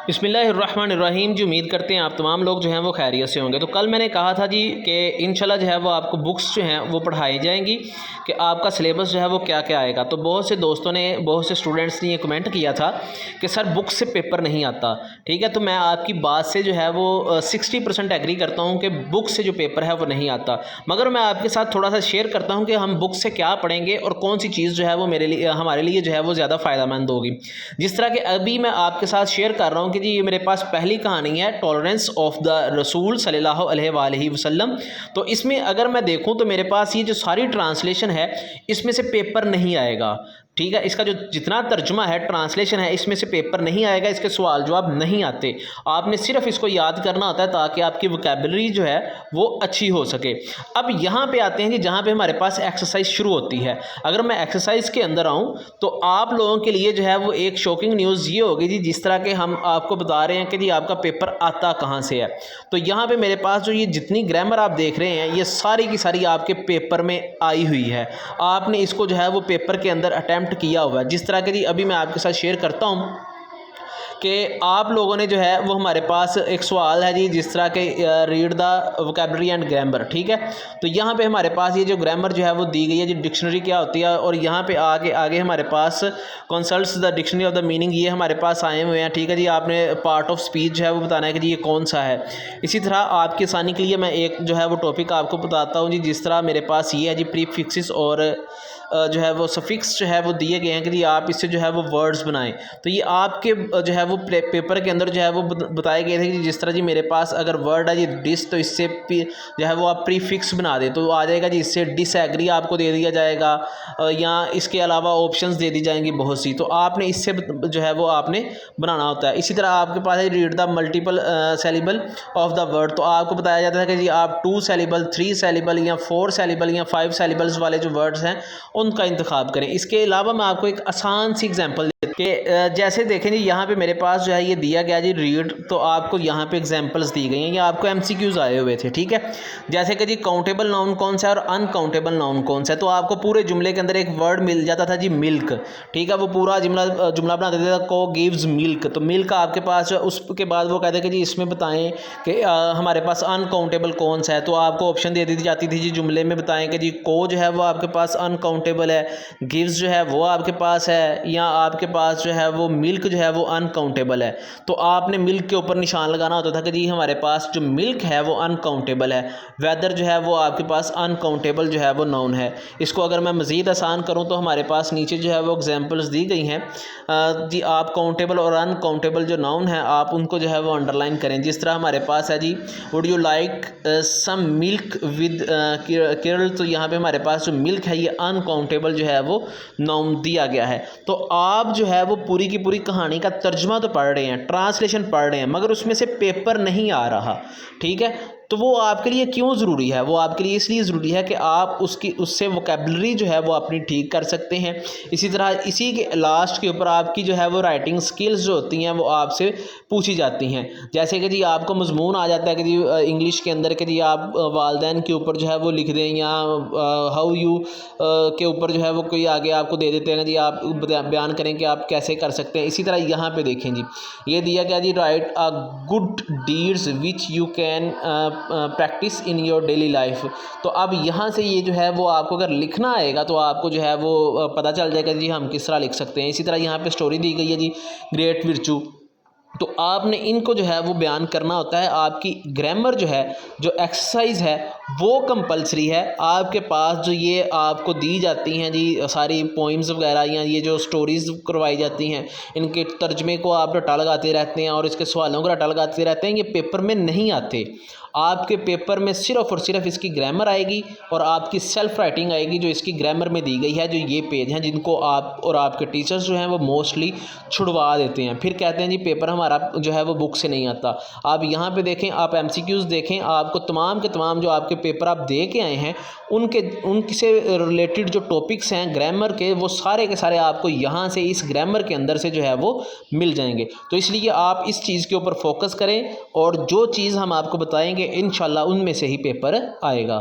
बिस्मिल्लाहिर्रहमानिर्रहीम जी। उम्मीद करते हैं आप तमाम लोग जो हैं वो खैरियत से होंगे। तो कल मैंने कहा था जी कि इंशाल्लाह जो है वो आपको बुक्स जो हैं वो पढ़ाई जाएंगी कि आपका सिलेबस जो है वो क्या क्या आएगा। तो बहुत से दोस्तों ने, बहुत से स्टूडेंट्स ने ये कमेंट किया था कि सर बुक से पेपर नहीं आता। ठीक है, तो मैं आपकी बात से जो है वो 60% एग्री करता हूँ कि बुक से जो पेपर है वो नहीं आता। मगर मैं आपके साथ थोड़ा सा शेयर करता हूँ कि हम बुक से क्या पढ़ेंगे और कौन सी चीज़ जो है वो मेरे लिए, हमारे लिए जो है वो ज़्यादा फ़ायदेमंद होगी। जिस तरह के अभी मैं आपके साथ शेयर कर रहा हूँ कि जी ये मेरे पास पहली कहानी है टॉलरेंस ऑफ द रसूल सल्लल्लाहु अलैहि वसल्लम। तो इसमें अगर मैं देखूँ तो मेरे पास ये जो सारी ट्रांसलेशन है इसमें से पेपर नहीं आएगा। ठीक है, इसका जो जितना तर्जुमा है, ट्रांसलेशन है, इसमें से पेपर नहीं आएगा, इसके सवाल जवाब नहीं आते। आपने सिर्फ इसको याद करना होता है ताकि आपकी वोकैबुलरी जो है वो अच्छी हो सके। अब यहाँ पे आते हैं कि जहाँ पे हमारे पास एक्सरसाइज शुरू होती है। अगर मैं एक्सरसाइज के अंदर आऊँ तो आप लोगों के लिए जो है वो एक शॉकिंग न्यूज़ ये होगी जी, जिस तरह के हम आपको बता रहे हैं कि जी आपका पेपर आता कहाँ से है। तो यहाँ पर मेरे पास जो ये जितनी ग्रामर आप देख रहे हैं ये सारी की सारी आपके पेपर में आई हुई है। आपने इसको जो है वो पेपर के अंदर अटैम्प्ट किया हुआ है। जिस तरह के जी अभी मैं आपके साथ शेयर करता हूँ कि आप लोगों ने जो है वो, हमारे पास एक सवाल है जी, जिस तरह के read the vocabulary and grammar. ठीक है, तो यहाँ पे हमारे पास ये जो ग्रामर जो है वो दी गई है जी, डिक्शनरी क्या होती है, और यहाँ पे आगे आगे हमारे पास consults the dictionary of the meaning, ये हमारे पास आए हुए हैं। ठीक है जी, आपने पार्ट ऑफ स्पीच जो है वो बताना है कि जी ये कौन सा है। इसी तरह आपकी आसानी के लिए मैं एक जो है वो टॉपिक आपको बताता हूँ जी। जिस तरह मेरे पास ये है जी प्रीफिक्सेस और जो है वो सफिक्स जो है वो दिए गए हैं कि जी आप इससे जो है वो वर्ड्स बनाएं। तो ये आपके जो है वो पेपर के अंदर जो है वो बताए गए थे कि जिस तरह जी मेरे पास अगर वर्ड है जी डिस, तो इससे जो है वो आप प्रीफिक्स बना दें तो आ जाएगा जी, इससे डिसएग्री आपको दे दिया जाएगा, या इसके अलावा ऑप्शंस दे दी जाएंगी बहुत सी। तो आपने इससे जो है वो आपने बनाना होता है। इसी तरह आपके पास है read the multiple syllable of the word. तो आपको बताया जाता है कि जी आप 2 सेलिबल, 3 सेलिबल या 4 सेलिबल या 5 सेलिबल्स वाले जो वर्ड्स हैं उनका इंतखाब करें। इसके अलावा मैं आपको एक आसान सी एग्जांपल कि जैसे देखें जी, यहाँ पे मेरे पास जो है ये दिया गया जी रीड, तो आपको यहाँ पे एग्जांपल्स दी गई हैं, ये आपको एमसीक्यूज आए हुए थे। ठीक है, जैसे कि जी काउंटेबल नाउन कौन सा है और अनकाउंटेबल नाउन कौन सा है। तो आपको पूरे जुमले के अंदर एक वर्ड मिल जाता था जी मिल्क। ठीक है, वो पूरा जुमला बना देता था, को गिव्स मिल्क। तो मिल्क आपके पास, उसके बाद वो कहते हैं कि जी इसमें बताएं कि हमारे पास अनकाउंटेबल कौन सा है। तो आपको ऑप्शन दे दी जाती थी जी, जुमले में बताएं कि जी को जो है वो आपके पास अनकाउंटेबल है, गिव्स जो है वो आपके पास है, या आपके पास जो है वो मिल्क जो है वो अनकाउंटेबल है। तो आपने मिल्क के ऊपर निशान लगाना होता था कि जी हमारे पास जो मिल्क है वो अनकाउंटेबल है। वेदर जो है वो आपके पास अनकाउंटेबल जो है वो नाउन है। इसको अगर मैं मज़ीद आसान करूं तो हमारे पास नीचे जो है वो एग्जांपल्स दी गई हैं जी। आप काउंटेबल और अनकाउंटेबल जो नाउन है आप उनको जो है वो अंडरलाइन करें। जिस तरह हमारे पास है जी, would you like some milk with cereal. तो यहाँ पे हमारे पास जो मिल्क है ये अनकाउंटेबल जो है वो नाउन दिया गया है। तो आप जो है वो पूरी की पूरी कहानी का तर्जुमा तो पढ़ रहे हैं, ट्रांसलेशन पढ़ रहे हैं, मगर उसमें से पेपर नहीं आ रहा। ठीक है, तो वो आपके लिए क्यों ज़रूरी है? वो आपके लिए इसलिए ज़रूरी है कि आप उससे वोकैबुलरी जो है वो अपनी ठीक कर सकते हैं। इसी तरह इसी के लास्ट के ऊपर आपकी जो है वो राइटिंग स्किल्स जो होती हैं वो आपसे पूछी जाती हैं। जैसे कि जी आपको मजमून आ जाता है कि जी इंग्लिश के अंदर कि जी आप वालदैन के ऊपर जो है वो लिख दें, या हाउ यू के ऊपर जो है वो कोई आगे आपको दे देते हैं जी, आप बयान करें कि आप कैसे कर सकते हैं। इसी तरह यहाँ पे देखें जी, ये दिया गया जी, write a good deeds which you can practise in your daily life. तो अब यहाँ से ये जो है वो आपको अगर लिखना आएगा तो आपको जो है वो पता चल जाएगा जी हम किस तरह लिख सकते हैं। इसी तरह यहाँ पे स्टोरी दी गई है जी, ग्रेट विर्चू। तो आपने इनको जो है वो बयान करना होता है। आपकी ग्रामर जो है, जो एक्सरसाइज है वो कंपलसरी है। आपके पास जो ये आपको दी जाती हैं जी सारी पोइम्स वगैरह, या ये जो स्टोरीज़ करवाई जाती हैं, इनके तर्जमे को आप रटा लगाते रहते हैं और इसके सवालों को रटा लगाते रहते हैं, ये पेपर में नहीं आते। आपके पेपर में सिर्फ़ और सिर्फ इसकी ग्रामर आएगी और आपकी सेल्फ राइटिंग आएगी जो इसकी ग्रामर में दी गई है। जो ये पेज हैं जिनको आप और आपके टीचर्स जो हैं वो मोस्टली छुड़वा देते हैं, फिर कहते हैं जी पेपर हमारा जो है वो बुक से नहीं आता। आप यहाँ पे देखें, आप एमसीक्यूज़ देखें, आपको तमाम के तमाम जो आपके पेपर आप दे के आए हैं उनसे रिलेटेड जो टॉपिक्स हैं ग्रामर के, वो सारे के सारे आपको यहाँ से इस ग्रामर के अंदर से जो है वो मिल जाएंगे। तो इसलिए आप इस चीज़ के ऊपर फोकस करें और जो चीज़ हम आपको बताएंगे इंशाल्लाह उनमें से ही पेपर आएगा।